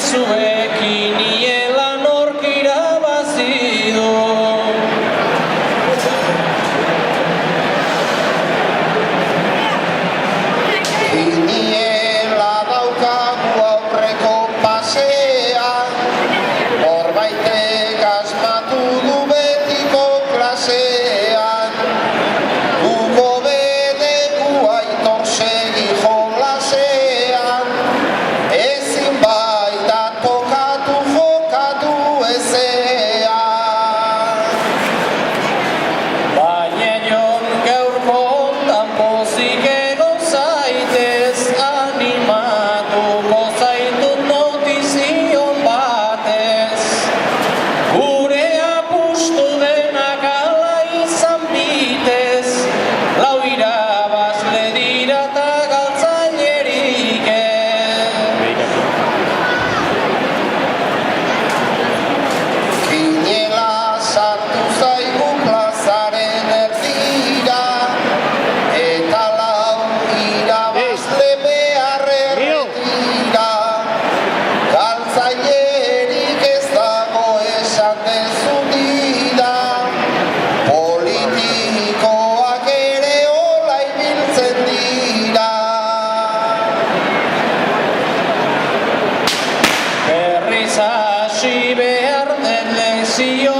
zuekin niela nork irabazi du. Kiniela daukagu aurreko pasean, horbaitek asmatu du betiko klasean. Guko bedeku aitor segi jolasean, ezin baita tokatu jokatu ezean. Baina jon gaurko hontan pozik egon zaitez, animatuko zaitut notizion batez. Gure apustu denak ala izan bitez, lau irabazle dira eta galtzailerik ez. Kiniela sartu zaigu plazaren erdira, eta lau irabazle behar erretira. Galtzailerik ez dago esan dezu dira, politikoak ere hola ibiltzen dira. Berriz hasi behar den lezio